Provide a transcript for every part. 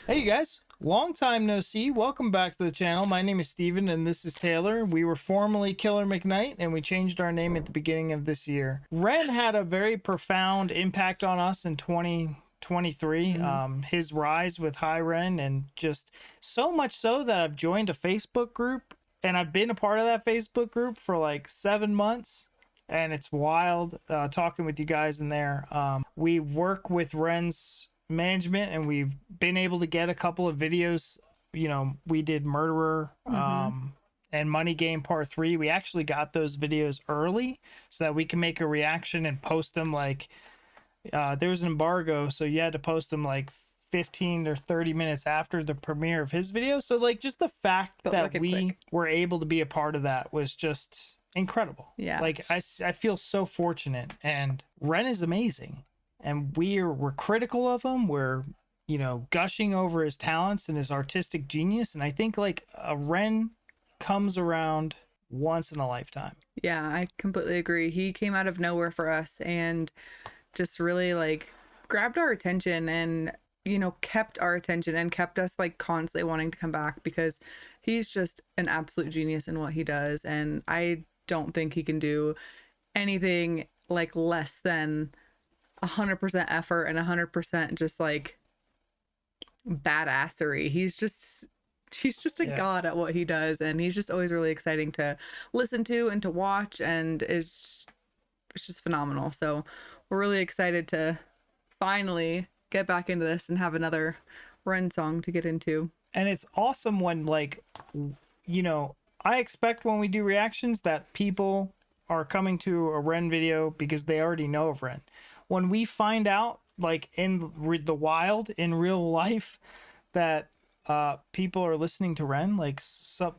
Hey you guys, long time no see. Welcome back to the channel. My name is Steven and this is Taylor. We were formerly Killer McKnight and we changed our name at the beginning of this year. Ren had a very profound impact on us in 2023. His rise with High Ren, and just so much so that I've joined a Facebook group and I've been a part of that Facebook group for like 7 months. And it's wild talking with you guys in there. We work with Ren's management and we've been able to get a couple of videos. You know, we did Murderer and Money Game Part 3. We actually got those videos early so that we can make a reaction and post them like there was an embargo, so you had to post them like 15 or 30 minutes after the premiere of his video. So like just the fact that we were able to be a part of that was just incredible. Yeah, like I feel so fortunate, and Ren is amazing. And we're critical of him. We're, you know, gushing over his talents and his artistic genius. And I think like a Ren comes around once in a lifetime. Yeah, I completely agree. He came out of nowhere for us and just really like grabbed our attention and, you know, kept our attention and kept us like constantly wanting to come back, because he's just an absolute genius in what he does. And I don't think he can do anything like less than 100% effort and 100% just like badassery. He's just a god at what he does, and he's just always really exciting to listen to and to watch, and it's just phenomenal. So we're really excited to finally get back into this and have another Ren song to get into. And it's awesome when, like, you know, I expect when we do reactions that people are coming to a Ren video because they already know of Ren. When we find out, like in the wild, in real life, that people are listening to Ren, like some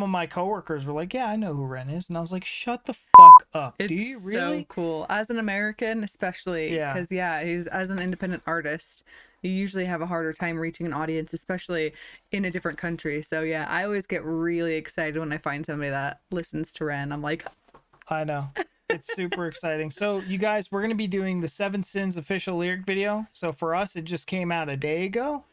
of my coworkers were like, yeah, I know who Ren is. And I was like, shut the fuck up. It's do you really? So cool. As an American, especially, because he's, as an independent artist, you usually have a harder time reaching an audience, especially in a different country. So yeah, I always get really excited when I find somebody that listens to Ren. I'm like, I know. It's super exciting. So you guys, we're going to be doing the Seven Sins official lyric video. So for us, it just came out a day ago.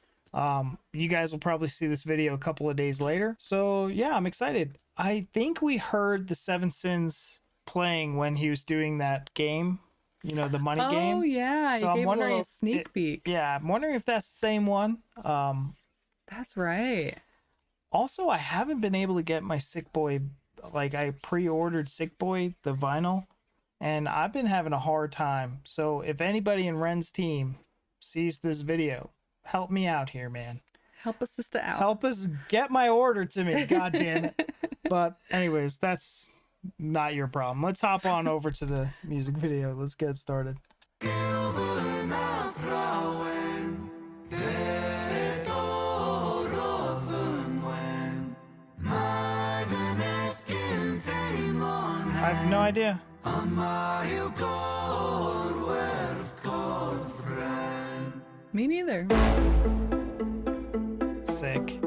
You guys will probably see this video a couple of days later. So yeah, I'm excited. I think we heard the Seven Sins playing when he was doing that game, you know, the money game. Oh yeah, so you gave a little sneak peek. Yeah, I'm wondering if that's the same one. That's right. Also, I haven't been able to get my Sick Boy. Like, I pre-ordered Sick Boy, the vinyl, and I've been having a hard time. So if anybody in Ren's team sees this video, help me out here, man. Help a sister out. Help us get my order to me. God damn it. But anyways, that's not your problem. Let's hop on over to the music video. Let's get started. I have no idea. Me neither. Sick.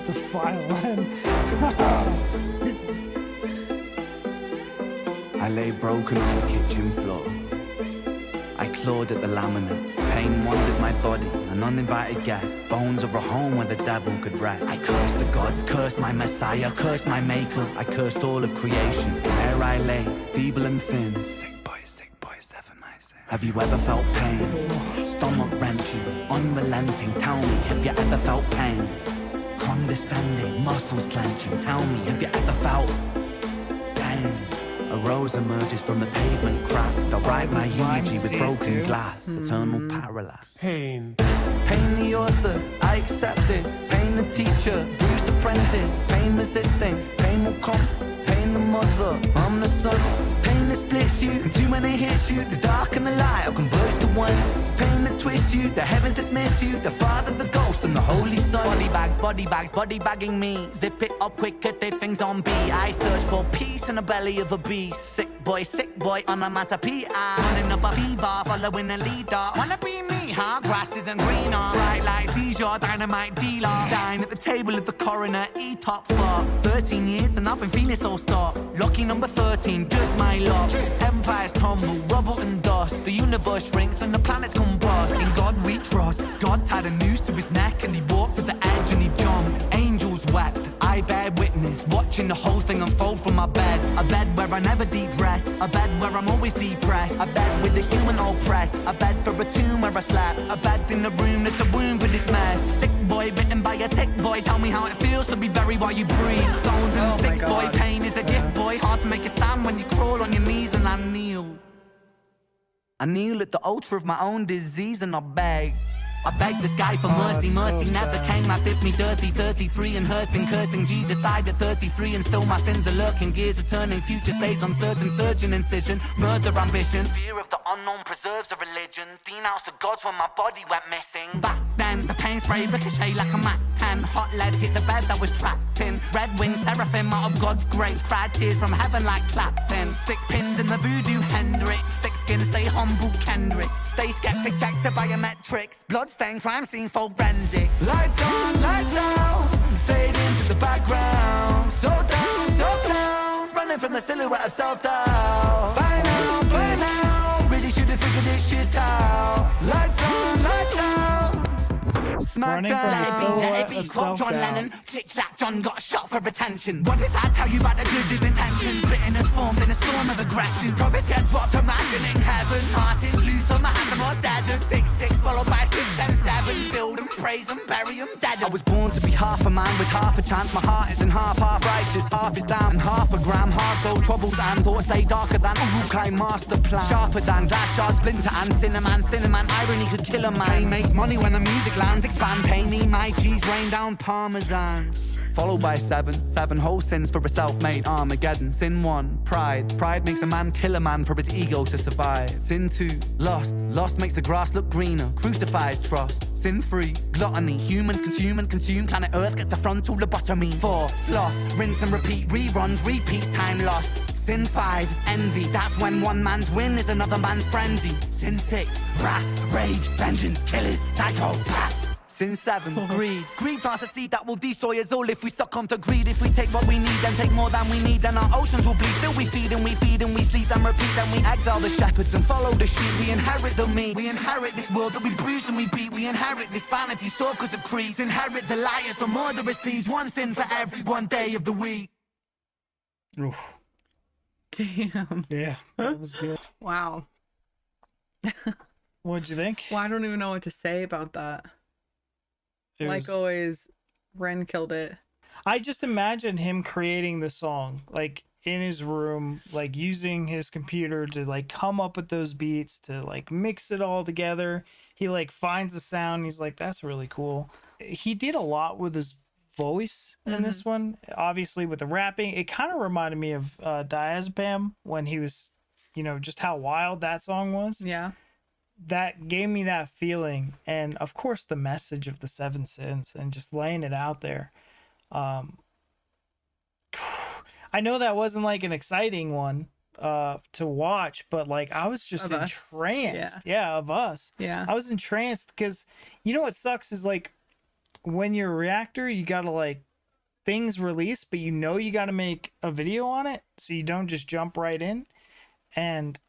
The violin. I lay broken on the kitchen floor. I clawed at the laminate. Pain wandered my body, an uninvited guest. Bones of a home where the devil could rest. I cursed the gods, cursed my messiah, cursed my maker. I cursed all of creation. There I lay, feeble and thin. Sick boy, seven my sin. Have you ever felt pain? Stomach wrenching, unrelenting. Tell me, have you ever felt pain? Condescending, muscles clenching. Tell me, have you ever felt pain? A rose emerges from the pavement cracks. They'll ride my eulogy with broken glass. Eternal parallax. Pain. Pain the author, I accept this. Pain the teacher, bruised apprentice. Pain resisting, pain will come. Pain the mother, I'm the son. Pain that splits you, and too many hits you. The dark and the light will converge to one. Pain that twists you, the heavens dismiss you. The Father, the Ghost, and the Holy Son. Body bagging me. Zip it up quick, cut their things on B. I search for peace in the belly of a beast. Sick sick boy, onomatopoeia. Running up a fever, following a leader. Wanna be me, huh? Grass isn't greener. Bright like seizure, dynamite dealer. Dine at the table of the coroner, E-top for 13 years and I've been feeling so stuck. Lucky number 13, just my luck. Empires tumble, rubble and dust. The universe shrinks and the planets combust. In God we trust. God tied a noose to his neck and he walked to the edge and he jumped. Angels wept, I bear witness, watching the whole thing unfold from my bed. A bed where I never deep rest, a bed where I'm always depressed, a bed with the human oppressed, a bed for a tomb where I slept, a bed in the room that's a womb for this mess. Sick boy bitten by a tick boy, tell me how it feels to be buried while you breathe. Stones and sticks boy, pain is a gift boy, hard to make a stand when you crawl on your knees and I kneel. I kneel at the altar of my own disease and I beg this guy for mercy, mercy never came. I did me dirty, 33 and hurting, cursing. Jesus died at 33 and still my sins are lurking. Gears are turning, future stays uncertain. Surgeon incision, murder ambition. Fear of the unknown preserves a religion. Denounced the gods when my body went missing. Back then, the pain spray ricochet like a Mac 10. Hot lead hit the bed that was trapped in. Red wings, seraphim out of God's grace. Cried tears from heaven like Clapton. Stick pins in the voodoo Hendrix. Stick skin, stay humble Kendrick. Stay skeptic, check the biometrics. Bloodstained crime scene forensic. Lights on, lights out. Fade into the background. So down. Running from the silhouette of self-doubt. By now, really should have figured this shit out. Lights on, lights out. Smack Running from the silhouette of Quote John self-doubt. Lennon. Click-clack, John got shot for attention. What does that tell you about the good of intentions? Bitterness formed in a storm of aggression. Prophets get dropped, imagining heaven. Martin Luther, my hands are more dead. 6-6 followed by 6 and 7. Build and praise and bury them dead. I was born to be half a man with half a chance. My heart isn't half righteous, half is down and half a gram. Half those troubles and thoughts stay darker than Urukai master plan. Sharper than glass shards, splinter and cinnamon. Irony could kill a man. Pay makes money when the music lands. Expand, pay me my cheese, rain down parmesan. Followed by 7 whole sins for a self-made Armageddon. Sin 1, pride. Pride makes a man kill a man for his ego to survive. Sin 2, lust makes the grass look greener. Crucifies trust. Sin 3, gluttony. Humans consume and consume. Planet Earth gets a frontal lobotomy. 4, sloth. Rinse and repeat. Reruns, repeat. Time lost. Sin 5, envy. That's when one man's win is another man's frenzy. Sin 6, wrath, rage, vengeance, killers, psychopath. Sin 7, greed. Greed plants a seed that will destroy us all if we succumb to greed. If we take what we need and take more than we need, then our oceans will bleed. Still we feed and we sleep and repeat. Then we exile the shepherds and follow the sheep. We inherit the meat. We inherit this world that we bruise and we beat. We inherit this vanity, circles of creeds. Inherit the liars, the murderous thieves. One sin for every one day of the week. Oof. Damn. Yeah, that was good. Wow. What'd you think? Well, I don't even know what to say about that. It Like was- always, Ren killed it. I just imagine him creating the song, like in his room, like using his computer to like come up with those beats, to like mix it all together. He like finds the sound. He's like, that's really cool. He did a lot with his voice in this one. Obviously with the rapping, it kind of reminded me of Diazepam when he was, just how wild that song was. Yeah. That gave me that feeling, and of course the message of the 7 sins and just laying it out there. I know that wasn't like an exciting one to watch, but like I was just Of Us. entranced. Yeah, of Us. Yeah. I was entranced because what sucks is like when you're a reactor, you gotta like things release, but you gotta make a video on it, so you don't just jump right in. And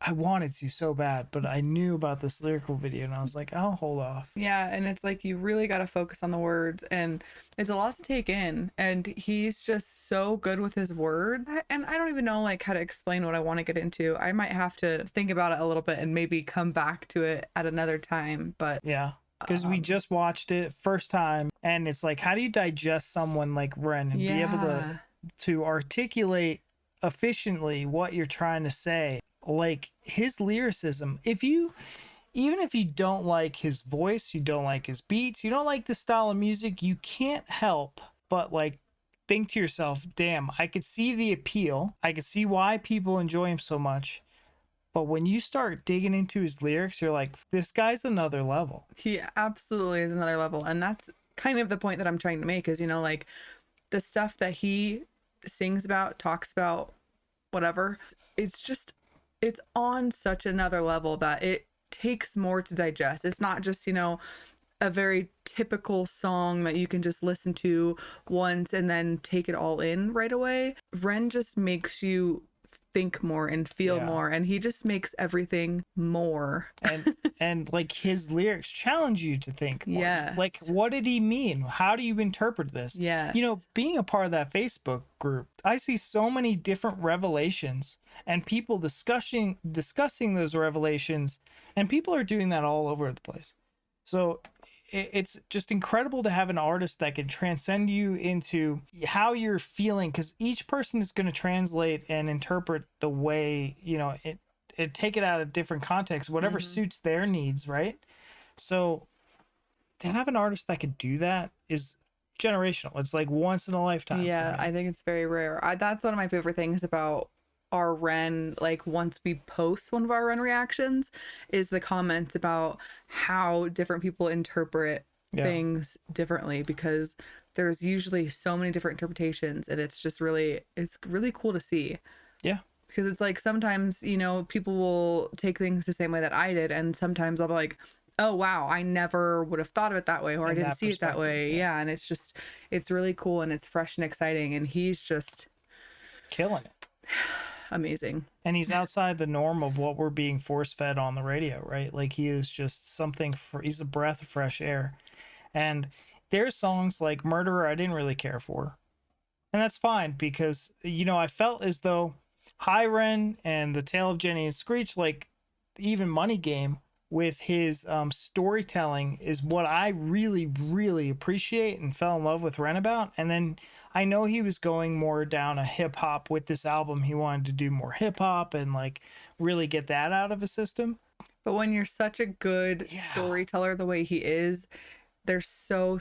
I wanted to so bad, but I knew about this lyrical video and I was like, I'll hold off. Yeah, and it's like you really got to focus on the words, and it's a lot to take in, and he's just so good with his word. And I don't even know like how to explain what I want to get into. I might have to think about it a little bit and maybe come back to it at another time, but Yeah, because we just watched it first time, and it's like, how do you digest someone like Ren and be able to articulate efficiently what you're trying to say? Like his lyricism, even if you don't like his voice, you don't like his beats, you don't like the style of music, you can't help but like think to yourself, damn, I could see the appeal, I could see why people enjoy him so much. But when you start digging into his lyrics, you're like, this guy's another level. he absolutely is another level. And that's kind of the point that I'm trying to make is, like the stuff that he sings about, talks about, whatever. It's on such another level that it takes more to digest. It's not just, a very typical song that you can just listen to once and then take it all in right away. Ren just makes you think more and feel more, and he just makes everything more. And like his lyrics challenge you to think more. Yes. Like, what did he mean? How do you interpret this? Yes. Being a part of that Facebook group, I see so many different revelations and people discussing those revelations, and people are doing that all over the place. So it's just incredible to have an artist that can transcend you into how you're feeling, because each person is going to translate and interpret the way, it take it out of different contexts, whatever suits their needs, right? So to have an artist that could do that is generational. It's like once in a lifetime. Yeah, I think it's very rare. That's one of my favorite things about our Ren, like once we post one of our Ren reactions, is the comments about how different people interpret things differently, because there's usually so many different interpretations, and it's really cool to see. Yeah. Because it's like sometimes, people will take things the same way that I did, and sometimes I'll be like, oh wow, I never would have thought of it that way, or I didn't see it that way. Yeah, and it's really cool, and it's fresh and exciting, and he's just killing it. Amazing. And he's outside the norm of what we're being force fed on the radio, right? Like he is just he's a breath of fresh air. And there's songs like Murderer I didn't really care for. And that's fine, because, I felt as though High Ren and The Tale of Jenny and Screech, like even Money Game with his storytelling, is what I really, really appreciate and fell in love with Ren about. And then I know he was going more down a hip hop with this album. He wanted to do more hip hop and like really get that out of his system. But when you're such a good storyteller the way he is, there's so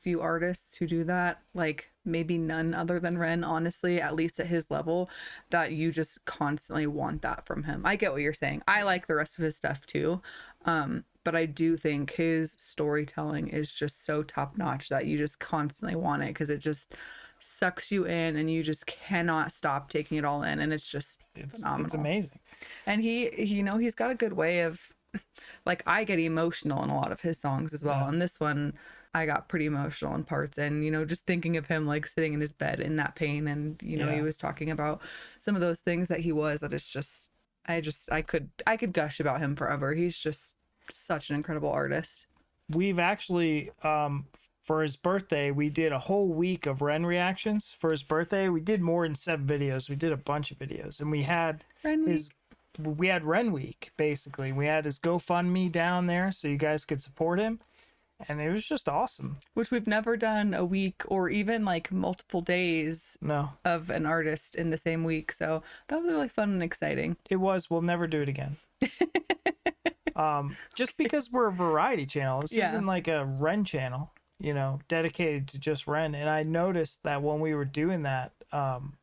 few artists who do that. Like maybe none other than Ren, honestly, at least at his level, that you just constantly want that from him. I get what you're saying. I like the rest of his stuff too. But I do think his storytelling is just so top notch that you just constantly want it, because it just sucks you in and you just cannot stop taking it all in. And it's phenomenal. It's amazing. And he's got a good way of, like, I get emotional in a lot of his songs as well. And this one, I got pretty emotional in parts, and just thinking of him like sitting in his bed in that pain, and he was talking about some of those things that he was, that it's just I could gush about him forever. He's just such an incredible artist. We've actually for his birthday, we did a whole week of Ren reactions. For his birthday, we did more than 7 videos. We did a bunch of videos, and we had Ren Week, basically. We had his GoFundMe down there so you guys could support him, and it was just awesome. Which we've never done a week or even like multiple days of an artist in the same week. So that was really fun and exciting. It was. We'll never do it again. Just because we're a variety channel. This isn't like a Ren channel, dedicated to just Ren. And I noticed that when we were doing that,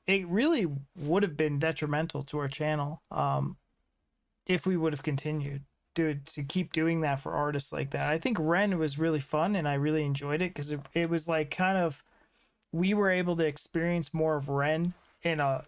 it really would have been detrimental to our channel if we would have continued to keep doing that for artists like that. I think Ren was really fun, and I really enjoyed it, because it was like kind of, we were able to experience more of Ren in a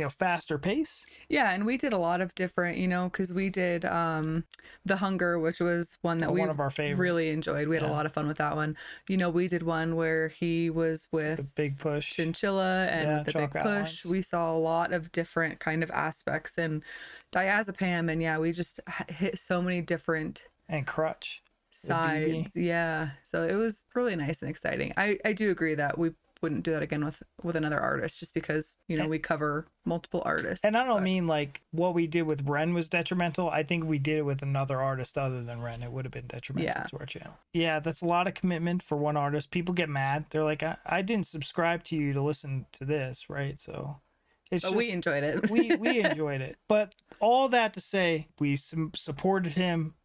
faster pace. Yeah, and we did a lot of different, because we did The Hunger, which was one that one of our favorites. Really enjoyed. We had a lot of fun with that one. We did one where he was with the Big Push, Chinchilla, and the Big Push. Outlines. We saw a lot of different kind of aspects, and Diazepam, and we just hit so many different and Crutch sides. Yeah, so it was really nice and exciting. I do agree that we wouldn't do that again with another artist, just because we cover multiple artists. And I don't mean like what we did with Ren was detrimental. I think we did it with another artist other than Ren, it would have been detrimental to our channel. Yeah, that's a lot of commitment for one artist. People get mad. They're like, I didn't subscribe to you to listen to this, right? So we enjoyed it. we enjoyed it. But all that to say, we supported him.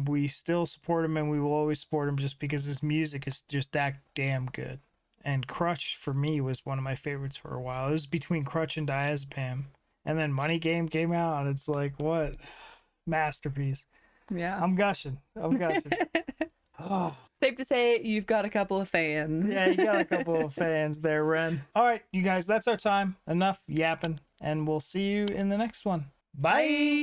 We still support him, and we will always support him, just because his music is just that damn good. And Crutch, for me, was one of my favorites for a while. It was between Crutch and Diazepam. And then Money Game came out, and it's like, what? Masterpiece. Yeah. I'm gushing. Oh. Safe to say you've got a couple of fans. Yeah, you got a couple of fans there, Ren. All right, you guys, that's our time. Enough yapping. and we'll see you in the next one. Bye.